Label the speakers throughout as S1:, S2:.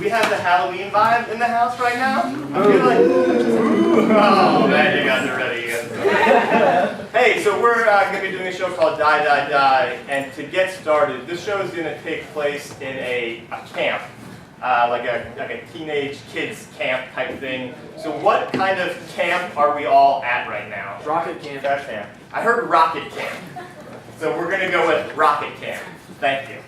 S1: we have the Halloween vibe in the house right now? I feel like, oh man, you guys are ready. Hey, so we're going to be doing a show called Die, Die, Die, and to get started, this show is going to take place in a camp, like a teenage kids camp type thing. So what kind of camp are we all at right now?
S2: Rocket camp.
S1: Trash camp. I heard rocket camp. So we're going to go with rocket camp. Thank you.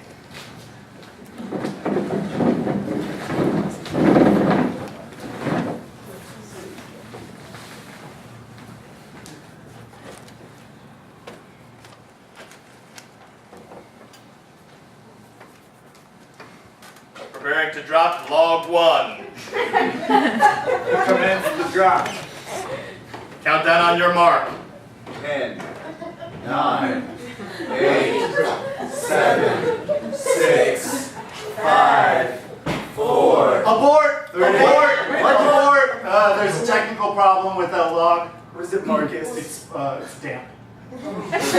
S1: Preparing to drop log 1.
S3: Commence the drop.
S1: Countdown on your mark.
S3: 10, 9, 8, 7, 6, 5, 4.
S4: Abort!
S3: 3.
S4: Abort!
S3: What?
S4: Abort! There's a technical problem with that log.
S3: What is it, Marcus?
S4: It's damp. It's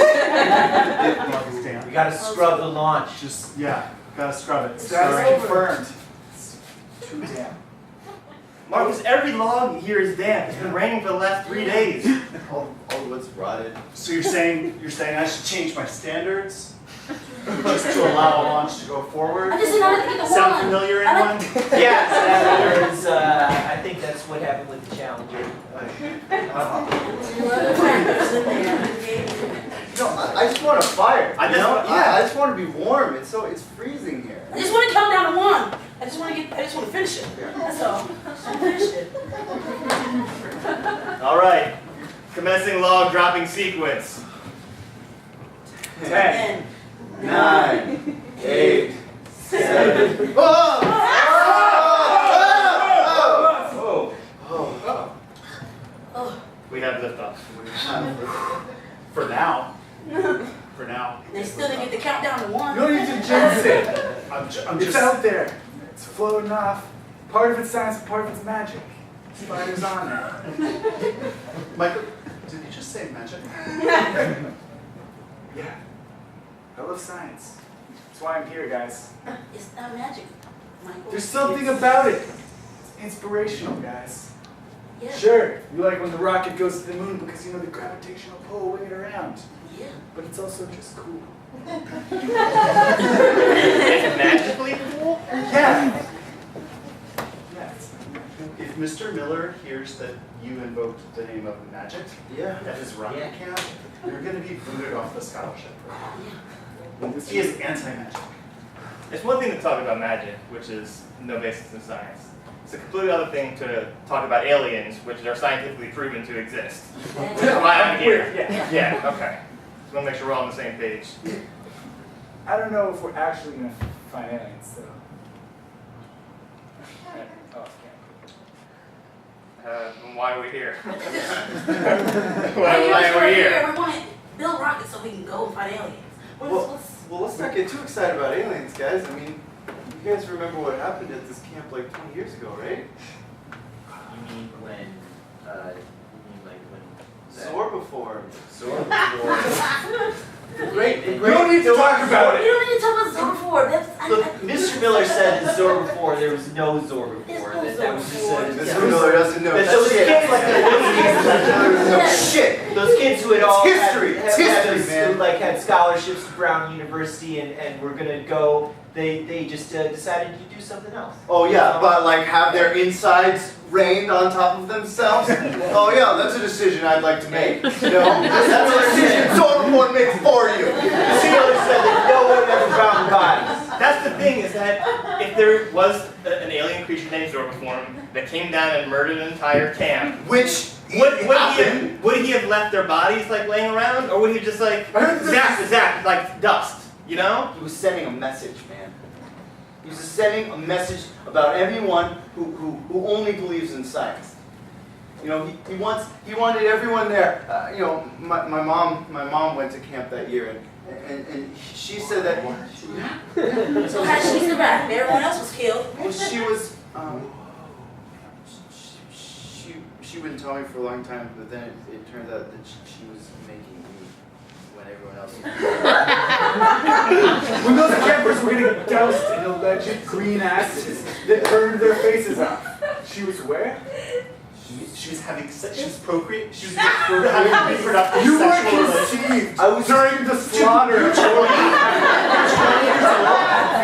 S4: damp.
S2: We gotta scrub the launch.
S4: Just, yeah, gotta scrub it.
S3: Status confirmed. It's too damp.
S1: Marcus, every log here is damp. It's been raining for the last 3 days.
S3: All the wood's rotted.
S4: So you're saying I should change my standards just to allow a launch to go forward?
S5: I just didn't know how to get the
S4: Sound
S5: wand.
S4: familiar, anyone?
S2: Yes, I think that's what happened with the Challenger.
S3: No, I just want a fire.
S1: I
S3: just want to be warm. It's freezing here.
S5: I just want to come down to one. I just want to finish it. That's all. Finish it.
S1: All right. Commencing log dropping sequence.
S3: 10, 9, 8, 7.
S1: We have liftoff.
S4: For now. For now.
S5: They still didn't get the countdown to one.
S3: You don't need to jinx it.
S4: I'm
S6: It's
S4: just
S6: out there. It's floating off. Part of it's science, part of it's magic. Spiders on it.
S4: Michael, did you just say magic?
S6: Yeah. I love science. That's why I'm here, guys.
S5: It's not magic, Michael.
S6: There's something about it. It's inspirational, guys.
S5: Yeah.
S6: Sure, you like when the rocket goes to the moon because you know the gravitational pull weighing it around.
S5: Yeah.
S6: But it's also just cool.
S1: It's magically cool?
S6: Yeah. Yeah.
S4: If Mr. Miller hears that you invoked the name of magic
S3: Yeah.
S4: at his rocket
S2: Yeah.
S4: camp, you're going to be booted off the scholarship program. He is anti-magic.
S1: It's one thing to talk about magic, which is no basis in science. It's a completely other thing to talk about aliens, which are scientifically proven to exist. Which is why I'm here. Yeah, okay. Just want to make sure we're all on the same page.
S6: I don't know if we're actually going to find aliens, though. Oh,
S1: Then why are we here?
S5: Why
S1: why are we here?
S5: We want to build rockets so we can go and find aliens.
S3: Well, let's not get too excited about aliens, guys. I mean, you guys remember what happened at this camp like 20 years ago, right?
S2: You mean when,
S3: Zorba
S2: Great.
S6: We don't need to talk about
S5: You
S6: it.
S5: don't need to talk about Zone 4. That's,
S2: Look, Mr. Miller said in Zorba 4 there was no Zorba 4.
S5: There's no
S2: That was just
S5: Zorba 4.
S3: Mr. Miller doesn't know.
S2: That those kids,
S3: Shit.
S2: those kids who had all
S3: It's history. It's history, man.
S2: who had scholarships to Brown University and were gonna go, they just decided to do something else.
S3: Oh yeah, but like have their insides rained on top of themselves? Oh yeah, that's a decision I'd like to make. You know, that's a decision someone makes for you.
S2: Mr. Miller said that no one ever found bodies.
S1: That's the thing, is that if there was an alien creature named Zorbaform that came down and murdered an entire camp,
S3: Which
S1: would he have left their bodies like laying around, or would he just like zap like dust? You know?
S3: He was sending a message, man. He was sending a message about everyone who only believes in science. You know, he wanted everyone there. You know, my mom went to camp that year, and she said that.
S5: So how did she survive? Everyone else was killed.
S3: Well, she was. She wouldn't tell me for a long time, but then it turned out that she was making me when everyone else was.
S6: When those campers neighbors were getting doused in alleged green acids that burned their faces off. She was where?
S4: She was having sex. She was procreating. She was having reproductive
S6: You were
S4: sexual relations.
S6: conceived
S3: I was
S6: during the slaughter.
S4: You're 20.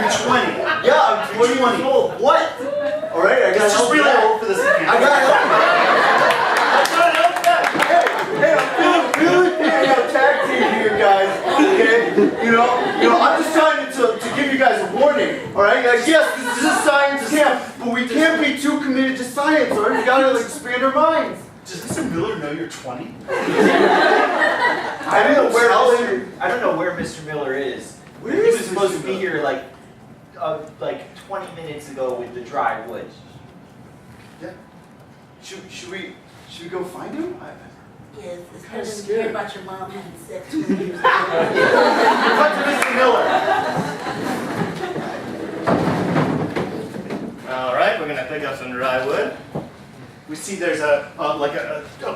S4: You're 20.
S3: Yeah, I'm 20 years old. What? All right, I got
S4: It's just really old for this.
S3: I got Hey, I'm feeling being a tag team here, guys. Okay, you know, I'm just trying to give you guys a warning. All right, like, yes, this is a science camp, but we can't be too committed to science. All right, we gotta like, expand our minds.
S4: Does Mr. Miller know you're 20?
S2: I don't know where Mr. Miller is. He was supposed to be here like 20 minutes ago with the dry wood.
S3: Yeah. Should we go find him?
S5: Yes, it's
S3: kinda
S5: kind of
S3: scared.
S5: scared about your mom having sex 20 years ago.
S2: Cut to Mr. Miller.
S1: All right, we're gonna pick up some dry wood.
S4: We see there's a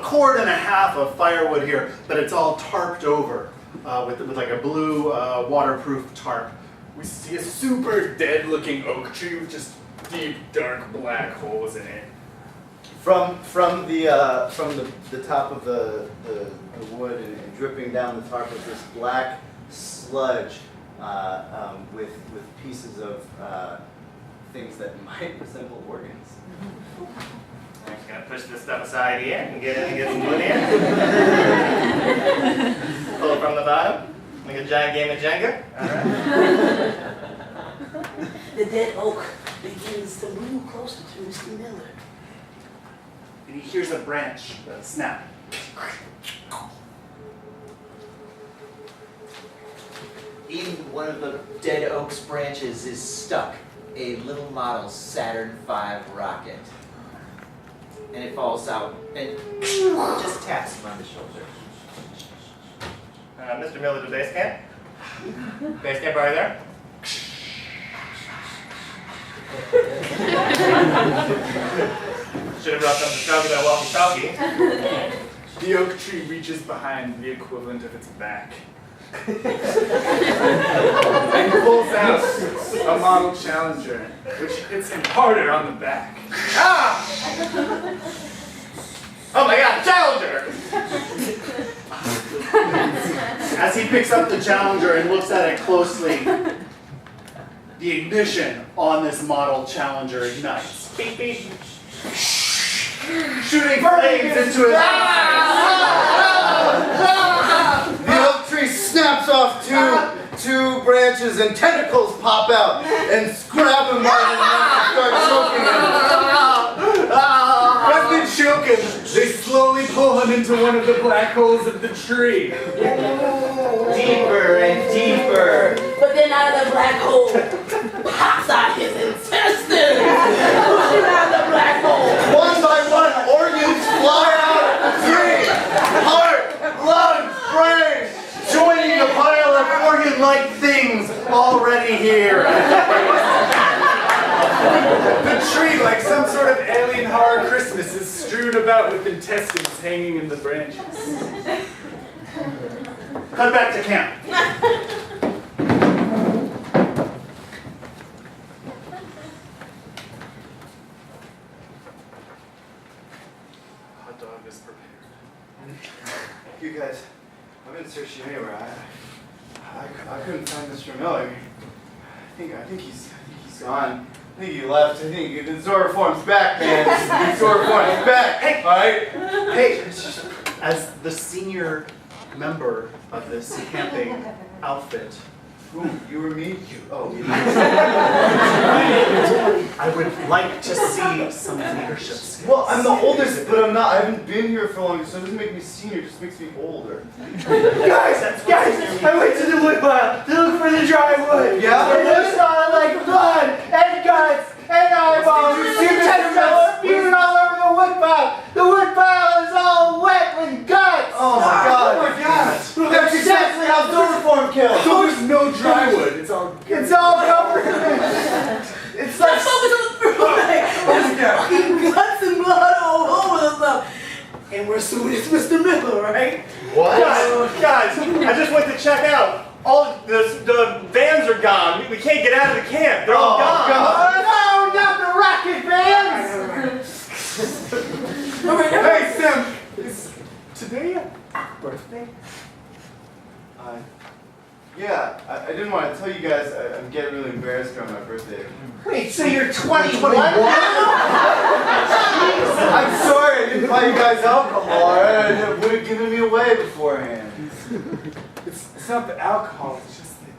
S4: cord and a half of firewood here, but it's all tarped over with like a blue waterproof tarp.
S6: We see a super dead-looking oak tree with just deep, dark black holes in it.
S3: From the top of the wood and dripping down the tarp of this black sludge with pieces of things that might resemble organs.
S1: I'm just gonna push this stuff aside here and get some wood in. Pull it from the bottom. Make a giant game of Jenga. All right.
S5: The dead oak begins to move closer to Mr. Miller.
S4: And he hears a branch snap.
S2: In one of the dead oak's branches is stuck a little model Saturn V rocket. And it falls out and just taps him on the shoulder.
S1: Mr. Miller to base camp. Base camp, are you there? Should have brought some to talk about walkie-talkie.
S6: The oak tree reaches behind the equivalent of its back and pulls out a model Challenger, which hits him harder on the back.
S1: Ah! Oh my God, Challenger!
S4: As he picks up the Challenger and looks at it closely, the ignition on this model Challenger ignites.
S1: Beep, beep.
S4: Shooting flames into his eyes.
S3: The oak tree snaps off two branches and tentacles pop out and grab him by the neck and start choking him.
S6: As they choke him, they slowly pull him into one of the black holes of the tree.
S2: Deeper and deeper.
S5: But then out of the black hole pops out his intestines. Push him out of the black hole.
S3: One by one, organs fly out of the tree. Heart, lungs, brain,
S4: Joining a pile of organ-like things already here.
S6: The tree, like some sort of alien horror Christmas, is strewn about with intestines hanging in the branches.
S4: Cut back to camp.
S6: Hot dog is prepared.
S3: You guys, I've been searching everywhere. I couldn't find Mr. Miller. I think he's gone. I think he left. I think the Zoroform's back, man. The Zoroform's back.
S4: Hey.
S3: All right.
S4: Hey, as the senior member of this camping outfit,
S3: Who? You or me? Oh.
S4: I would like to see some leadership skills.
S3: Well, I'm the oldest, but I'm not. I haven't been here for long, so it doesn't make me senior. It just makes me older.
S2: Guys, I went to the wood pile to look for the dry wood.
S3: Yeah?
S2: And I saw like blood and guts and eyeballs.
S3: Did you see Mr.
S2: tentacles spewing all over the wood pile. The wood pile is all wet with guts.
S3: Oh my God!
S4: Oh my God!
S3: That's exactly how Zoroform kills.
S6: So there's no dry wood. It's all good.
S2: It's all covered. It's like
S5: Focus on the fucking guts and blood all over the stuff. And we're assuming it's Mr. Miller, right?
S1: Guys, I just went to check out. All the vans are gone. we can't get out of the camp. They're all gone.
S3: Oh, no, not the rocket bands!
S6: Hey, Sam, is today your birthday?
S3: Yeah, I didn't want to tell you guys. I'm getting really embarrassed on my birthday.
S2: Wait, so you're 21
S3: I'm sorry, I didn't buy you guys alcohol. It would have given me away beforehand.
S6: It's not the alcohol, it's just that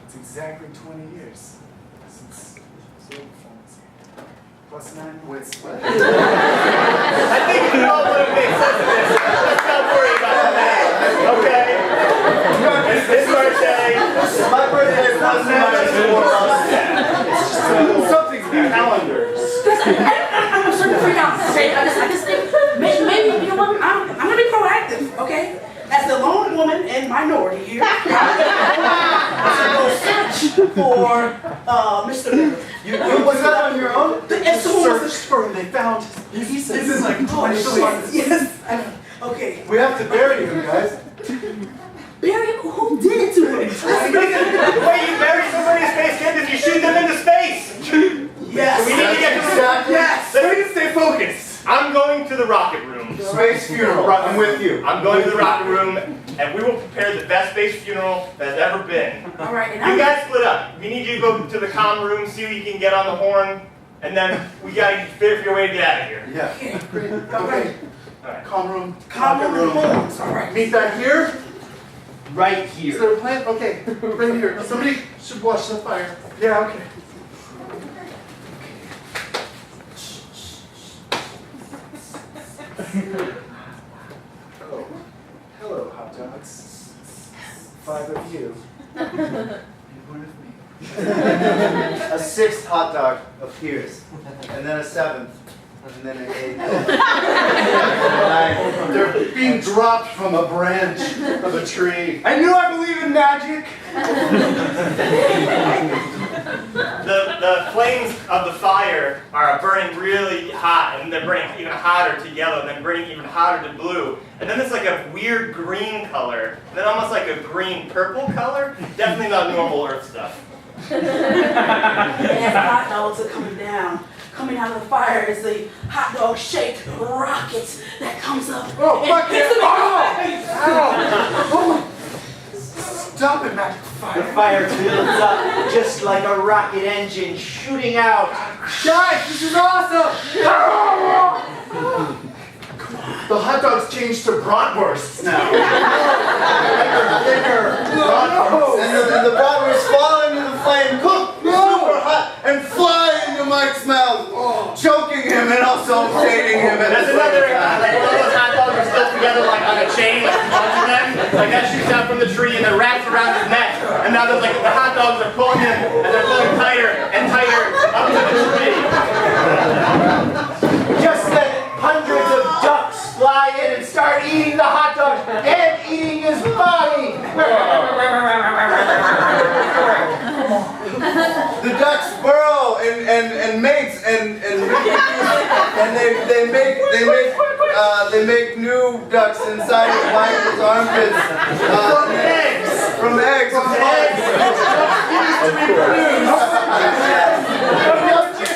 S6: it's exactly 20 years since Silver Phone's here. Plus 9 points.
S1: I think we all would have made sense of this. Let's not worry about that. Okay? It's his birthday.
S3: My birthday is not
S4: Something's in the calendars.
S5: I'm starting to freak out. Okay, I just think maybe you know what? I'm gonna be proactive. Okay, as the lone woman and minority here, I'm gonna go search for Mr. Miller.
S3: You was that on your own?
S5: If someone was
S6: Searched for him, they found his. This is like 20
S5: yes, yes. Okay.
S3: We have to bury him, guys.
S5: Barry, who did it to him?
S1: Wait, you bury somebody's space kid and you shoot them into space.
S5: Yes.
S1: We need to get to the
S5: Yes.
S6: So we need to stay focused.
S1: I'm going to the rocket room.
S3: Space funeral. I'm with you.
S1: I'm going to the rocket room, and we will prepare the best space funeral that's ever been.
S5: All right, and
S1: You
S5: I'm
S1: guys split up. We need you to go to the comm room, see what you can get on the horn, and then we gotta figure your way to get out of here.
S3: Yeah.
S5: okay.
S4: Okay,
S1: All right.
S4: calm room.
S5: Common
S4: room.
S5: horns. All right.
S4: Meet back here.
S2: right
S4: Is
S2: here.
S4: there a plan? Okay, right here. Somebody should watch the fire.
S6: Yeah, okay. Hello, hot dogs. 5 of you. And 1 of me.
S3: A sixth hot dog appears, and then a seventh, and then an eighth. And
S4: They're being dropped from a branch of a tree.
S3: I knew I believe in magic.
S1: The flames of the fire are burning really hot, and they're burning even hotter to yellow, and then burning even hotter to blue. And then there's like a weird green color, and then almost like a green-purple color. Definitely not normal Earth stuff.
S5: And as the hot dogs are coming down, coming out of the fire is a hot dog shaped rocket that comes up.
S4: Oh,
S5: and
S4: fuck
S5: hits
S4: it!
S5: them in the face.
S4: Stop it, magic
S2: The
S4: fire.
S2: fire builds up just like a rocket engine shooting out.
S3: Guys, this is awesome.
S4: The hot dogs changed to bratwursts now.
S3: Bigger. And the bratwurst fall into the flame, cook, super hot, and fly into Mike's mouth, choking him and also shading him at
S1: That's
S3: the
S1: another,
S3: same time.
S1: like one of those hot dogs are still together like on a chain, like a bunch of them. Like that shoots out from the tree and then wraps around his neck. And now there's like the hot dogs are pulling him and they're pulling tighter and tighter up to the tree.
S2: Just then, hundreds of ducks fly in and start eating the hot dog and eating his body.
S3: The ducks burrow and mates and they make new ducks inside of Michael's armpits. From eggs.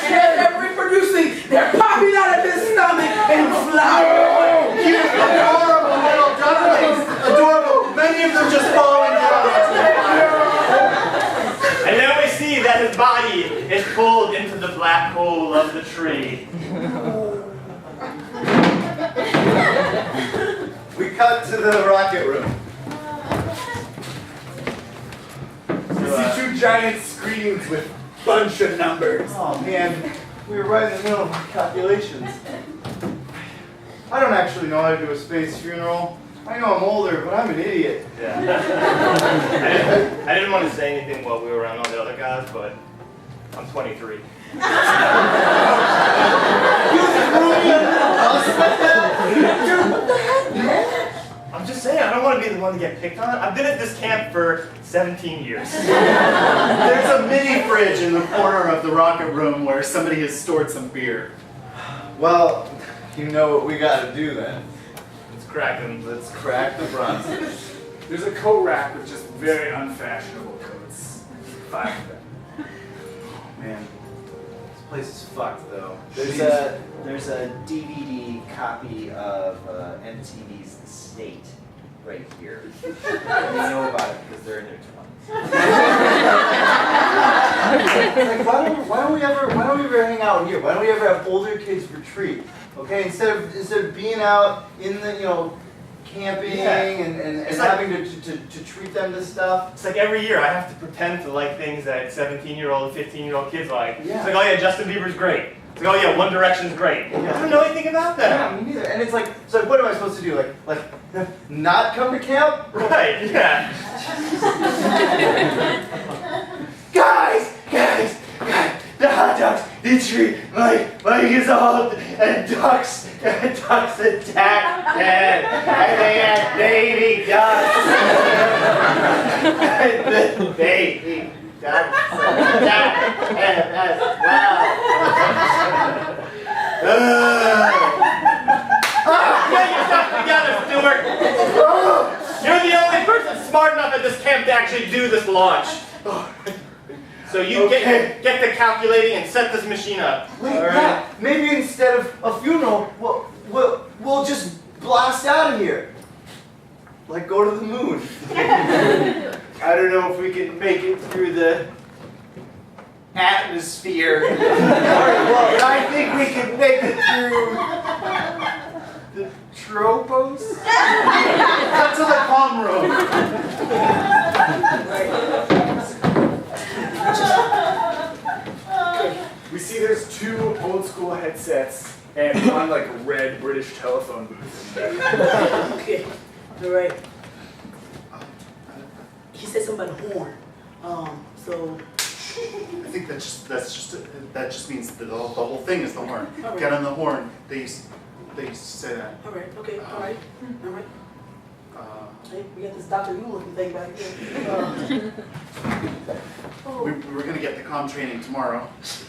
S5: They're reproducing. They're popping out of his stomach and flying.
S4: Cute, adorable little ducklings. Adorable. Many of them just falling down.
S1: And then we see that his body is pulled into the black hole of the tree.
S3: We cut to the rocket room.
S6: You see 2 giant screens with bunch of numbers.
S3: Oh man, we were right in the middle of our calculations. I don't actually know how to do a space funeral. I know I'm older, but I'm an idiot.
S1: Yeah. I didn't want to say anything while we were around all the other guys, but I'm 23. I'm just saying, I don't want to be the one to get picked on. I've been at this camp for 17 years.
S4: There's a mini fridge in the corner of the rocket room where somebody has stored some beer.
S3: Well, you know what we gotta do then.
S1: Let's crack them.
S3: Let's crack the bronze.
S6: There's a coat rack with just very unfashionable coats. 5 of them.
S3: Man, this place is fucked though.
S2: There's a DVD copy of MTV's The State right here. And they know about it because they're in their 20s.
S3: Like, why don't we ever hang out here? Why don't we ever have older kids retreat? Okay, instead of being out in the camping and
S1: It's like-
S3: having to treat them to stuff.
S1: It's like every year I have to pretend to like things that 17-year-old, 15-year-old kids like.
S3: Yeah.
S1: It's like, oh yeah, Justin Bieber's great. It's like, oh yeah, One Direction's great. I don't know anything about that.
S3: Yeah, me neither. And it's like, what am I supposed to do? Like, not come to camp?
S1: Right, yeah. guys, the hot dogs, they treat like years old, and ducks attack, and they had baby ducks. And the baby ducks attack as well. Get yourself together, Stuart. You're the only person smart enough at this camp to actually do this launch. So you get the calculating and set this machine up.
S3: Wait, yeah, maybe instead of a funeral, we'll just blast out of here. Like go to the moon.
S2: I don't know if we can make it through the atmosphere.
S3: Well, I think we can make it through the tropos.
S4: Cut to the palm room.
S6: We see there's 2 old school headsets and one like red British telephone booth in there.
S5: Okay, all right. He said something about a horn. So,
S4: I think that just means that the whole thing is the horn.
S5: Alright.
S4: Get on the horn. They used to say that.
S5: all right, okay, all right.
S4: Uh,
S5: Hey, we got this Dr. Who looking thing back here.
S4: we were gonna get the comm training tomorrow.
S5: Hey,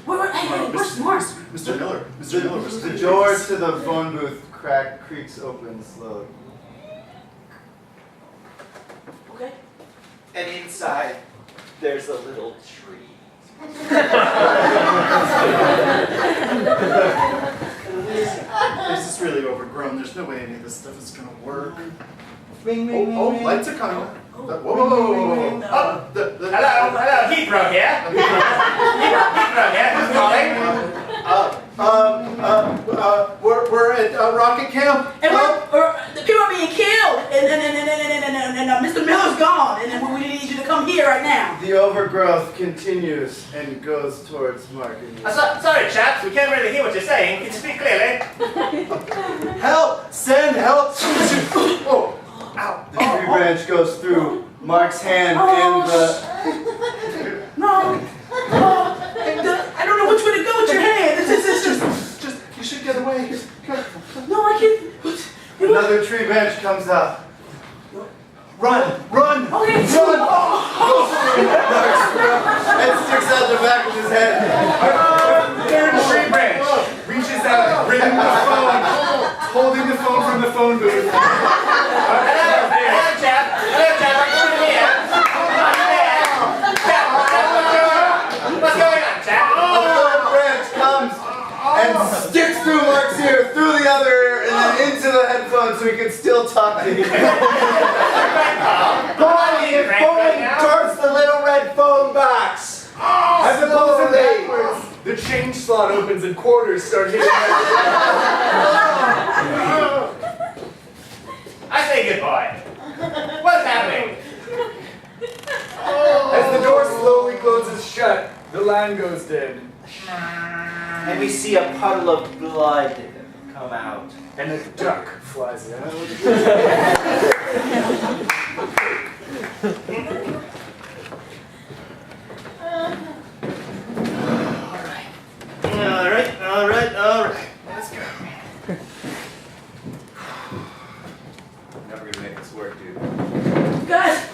S5: where's Mark?
S4: Mr. Miller. Mr. Miller was
S3: The door to the phone booth creaks open slowly.
S5: Okay.
S2: And inside, there's a little tree.
S4: This is really overgrown. There's no way any of this stuff is gonna work.
S3: Ring, ring, ring,
S4: Oh,
S3: ring.
S4: lights are coming. Whoa, whoa, whoa, whoa, whoa. Oh,
S1: Hello, Heathrow here. Heathrow here. Who's calling?
S4: We're at rocket camp.
S5: And the people are being killed, and Mr. Miller's gone, and we need you to come here right now.
S3: The overgrowth continues and goes towards Mark. And you.
S1: Sorry, chaps, we can't really hear what you're saying. Can you speak clearly?
S3: Help! Send help! Oh, ow! The tree branch goes through Mark's hand in the.
S5: No. I don't know which way to go with your hand.
S4: Just, you should get away.
S5: No, I can't.
S3: Another tree branch comes out.
S4: Run!
S5: Okay.
S3: Run! And sticks out the back of his head.
S1: Third tree branch.
S6: Reaches out, gripping the phone, holding the phone from the phone booth.
S1: Hello, chap. Hello, chap. I'm here. What's going on, chap?
S3: A third branch comes and sticks through Mark's ear, through the other ear, and then into the headphones so he can still talk to you.
S2: Going towards the little red phone box.
S6: As opposed to backwards, the change slot opens and quarters start hitting.
S1: I say goodbye. What's happening?
S6: As the door slowly closes shut, the line goes dead.
S2: And we see a puddle of blood come out.
S6: And a duck flies out.
S1: All right. Let's go.
S3: Never gonna make this work, dude.
S5: Guys,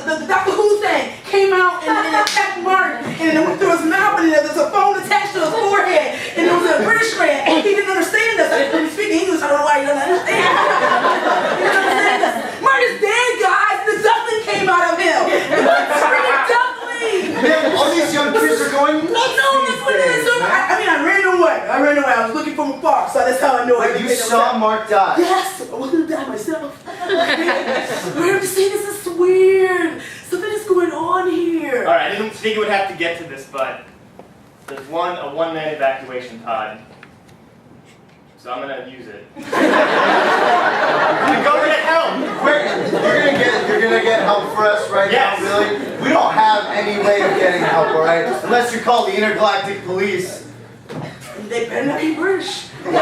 S5: the Doctor Who thing came out and attacked Mark, and it went through his mouth, and there's a phone attached to his forehead, and there was a British man, and he didn't understand us. I didn't speak English, I don't know why he doesn't understand. He didn't understand us. Mark is dead, guys. The something came out of him.
S3: All these young kids are going nuts
S5: No, that's what it is.
S3: these days, man.
S5: I ran away. I was looking from afar, so that's how I know.
S3: But you saw Mark die.
S5: Yes, I was gonna die myself. I have to say this is weird. Something is going on here.
S1: All right, I didn't think you would have to get to this, but there's a one-man evacuation pod. So I'm gonna use it. Go get help.
S3: You're gonna get help for us right
S1: Yes.
S3: now, really? We don't have any way of getting help, all right? Unless you call the intergalactic police.
S5: They better not be British.
S4: There is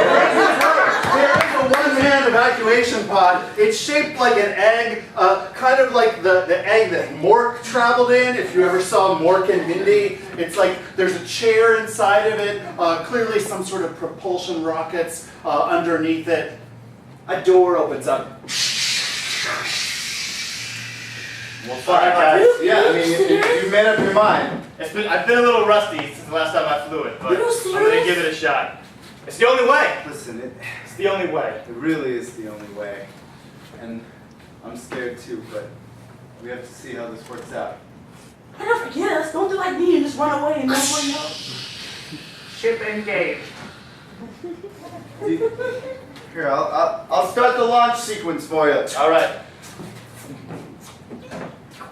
S4: a one-man evacuation pod. It's shaped like an egg, kind of like the egg that Mork traveled in. If you ever saw Mork and Mindy, it's like there's a chair inside of it, clearly some sort of propulsion rockets underneath it.
S3: A door opens up.
S1: Well, sorry guys.
S3: Yeah, I mean, you made up your mind.
S1: I've been a little rusty since the last time I flew it, but
S5: You
S1: I'm gonna give it a shot. It's the only way.
S3: Listen,
S1: It's the only way.
S3: it really is the only way. And I'm scared too, but we have to see how this works out.
S5: I don't forget us. Don't do like me and just run away and nobody knows.
S1: Ship engaged.
S3: Here, I'll start the launch sequence for you.
S1: All right.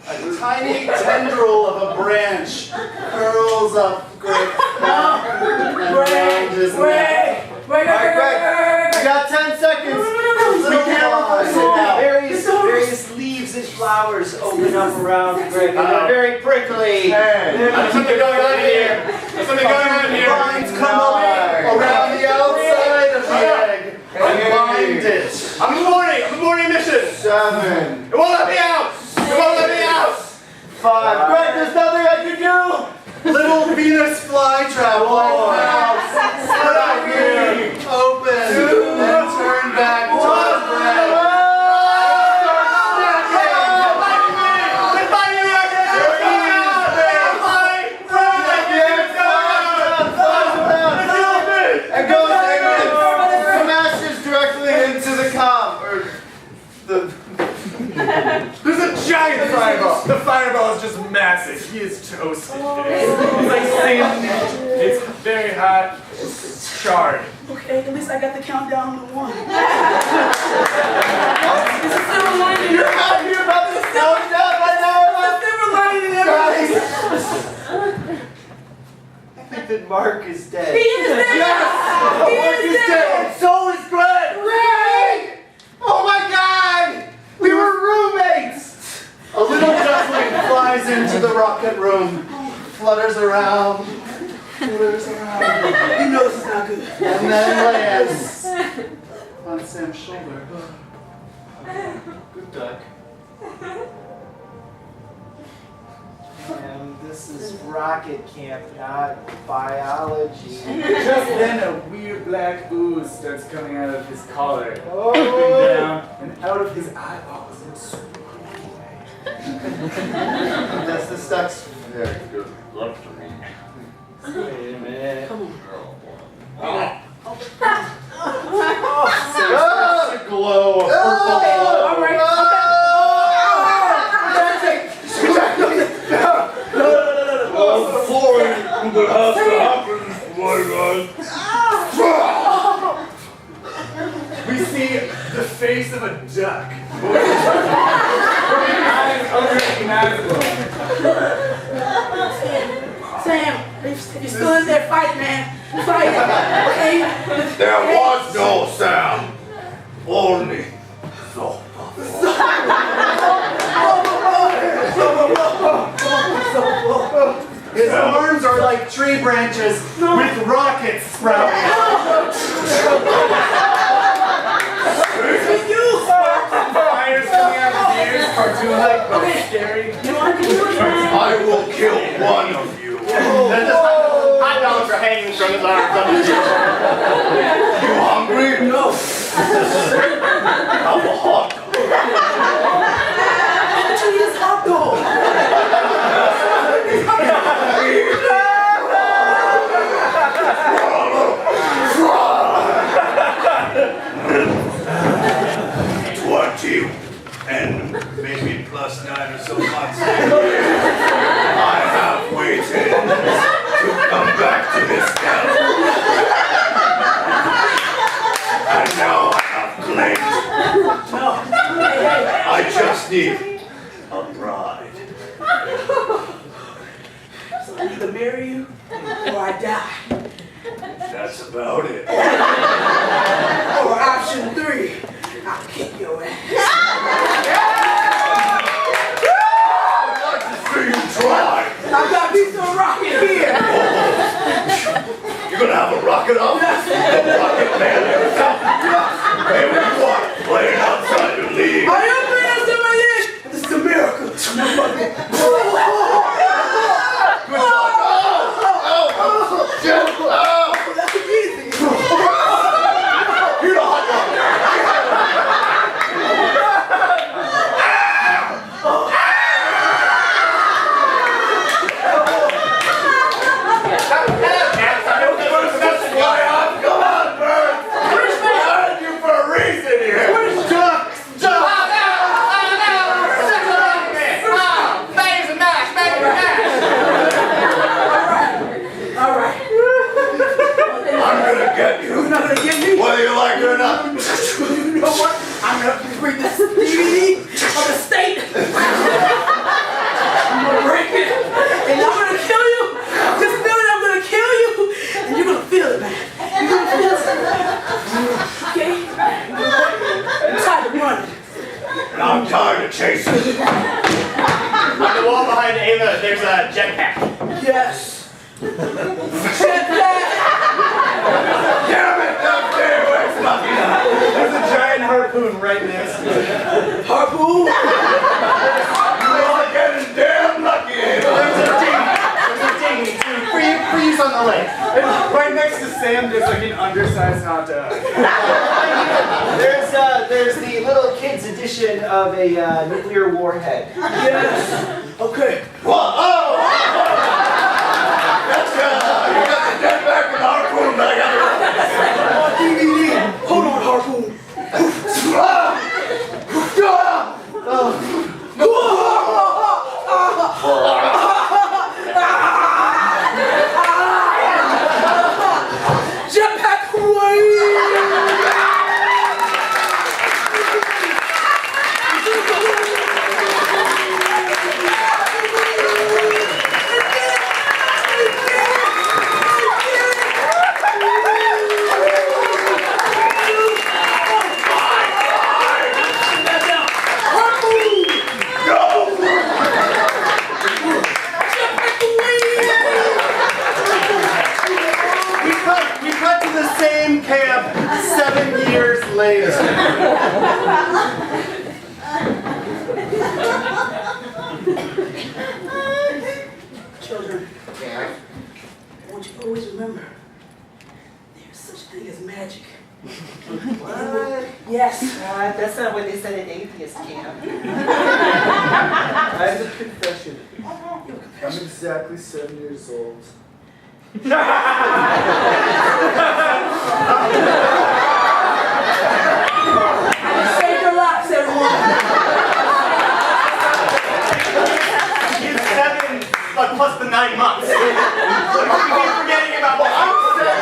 S4: A tiny tendril of a branch curls up Greg's back and around his neck.
S5: Wait.
S3: All right, Greg, you got 10 seconds.
S2: We can't reverse it now.
S5: It's over.
S2: Various leaves and flowers open up around Greg, and they're very prickly.
S1: There's something going on here. There's something going on here.
S4: Vines come up around the outside of the egg and bind it.
S1: I'm aborting mission.
S3: 7,
S1: It won't let me out. It won't let me out.
S3: 5. Greg, there's nothing I can do.
S4: Little Venus flytrap like now. Sit out here, open, and turn back towards Greg.
S3: And goes and smashes directly into the comm. Or the.
S6: There's a giant fireball. The fireball is just massive. He is toasted. It's like singing. It's very hot. It's charred.
S5: Okay, at least I got the countdown to 1. It's a silver lining.
S3: You're out here about to sell down right now.
S5: Silver lining in everything.
S2: I think that Mark is
S5: He
S2: dead.
S5: is dead.
S3: Yes!
S5: He
S3: Mark
S5: is
S3: is dead. So is Greg.
S5: Greg!
S3: Oh my God! We were roommates.
S4: A little duckling flies into the rocket room, flutters around, flutters around,
S5: You know this is not good.
S4: and then lands on Sam's shoulder.
S2: Good duck. And this is rocket camp, not biology.
S6: Just then a weird black ooze starts coming out of his collar, dripping
S2: Oh.
S6: down and out of his eyeballs in a spooky way.
S3: That's the stuck's very good.
S7: Love to me.
S2: Wait a minute.
S5: Come on.
S4: There's a glow of purple
S5: Okay,
S4: glow.
S5: all right.
S6: We see the face of a duck. Eyes unrecognizable.
S5: Sam, if you're still in there, fight, man. Fight. Okay?
S7: There was no sound, only so.
S4: His arms are like tree branches with rockets sprouting.
S6: Fires coming out of his ears, cartoon-like, but scary.
S5: You want to do it, man?
S7: I will kill one of you.
S1: There's just hot dogs are hanging from his arms.
S7: You hungry?
S5: No.
S7: Have a hot dog.
S5: How much you eat this hot dog?
S7: And maybe +9 or so months. I have waited just need a bride.
S5: So I either marry you or I die.
S7: That's about it.
S5: Or option 3, I'll kick your ass.
S7: I'd like to see you try.
S5: I've got a piece of rocket here.
S7: You're gonna have a rocket up? A rocket man yourself? Hey, what do you want? Playing outside the league.
S5: I am playing outside my league. This is a miracle.
S7: Good luck. Jim,
S5: That's easy.
S7: you're the hot one. Fly up. Come on, bird. I had you for a reason here.
S4: Ducks!
S5: All right.
S7: I'm gonna get you.
S5: You're not gonna get me.
S7: Whether you like it or not.
S5: You know what? I'm gonna bring this DVD of the state. I'm gonna break it, and I'm gonna kill you. Just feel it. I'm gonna kill you, and you're gonna feel it, man. You're gonna feel it. Okay? I'm tired of running.
S7: And I'm tired of chasing.
S1: On the wall behind Ava, there's a jetpack.
S5: Yes. Jetpack.
S7: Damn it, don't stay away from me.
S6: There's a giant harpoon right next to it.
S5: Harpoon.
S7: You are getting damn lucky.
S1: There's a dinghy too.
S4: Freeze on the lake.
S6: And right next to Sam, there's like an undersized hot dog.
S2: There's the little kids edition of a nuclear warhead.
S5: Yes. Okay.
S7: What? Oh! That's, you got the dead back and harpoon, but I got the
S5: DVD. Hold on, harpoon. Jetpack away!
S4: We cut to the same camp 7 years later.
S5: Children, I want you to always remember, there's such a thing as magic.
S2: What?
S5: Yes.
S2: That's not what they said at atheist camp.
S6: I have a confession. I'm exactly 7 years old.
S5: Save your lives, everyone.
S1: He's 7, but plus the 9 months. You keep forgetting about what I'm 7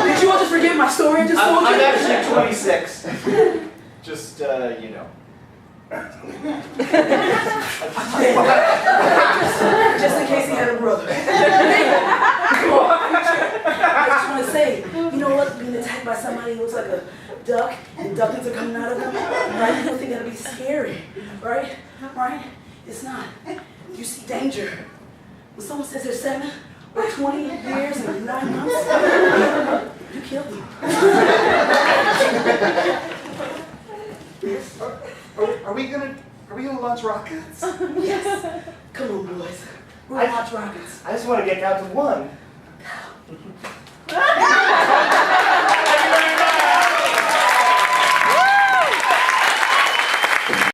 S5: Did you all just forget my story I just told
S2: I'm
S5: you?
S2: actually 26. Just, you know.
S5: Just in case he had a brother. I just want to say, you know what? Being attacked by somebody who looks like a duck and ducklings are coming out of them, right? You don't think that'd be scary, right? Right? It's not. You see danger. When someone says they're 7 or 20 years and 9 months, you kill them.
S4: Are we gonna launch rockets?
S5: Yes. Come on, boys. We're gonna launch rockets.
S1: I just want to get down to 1.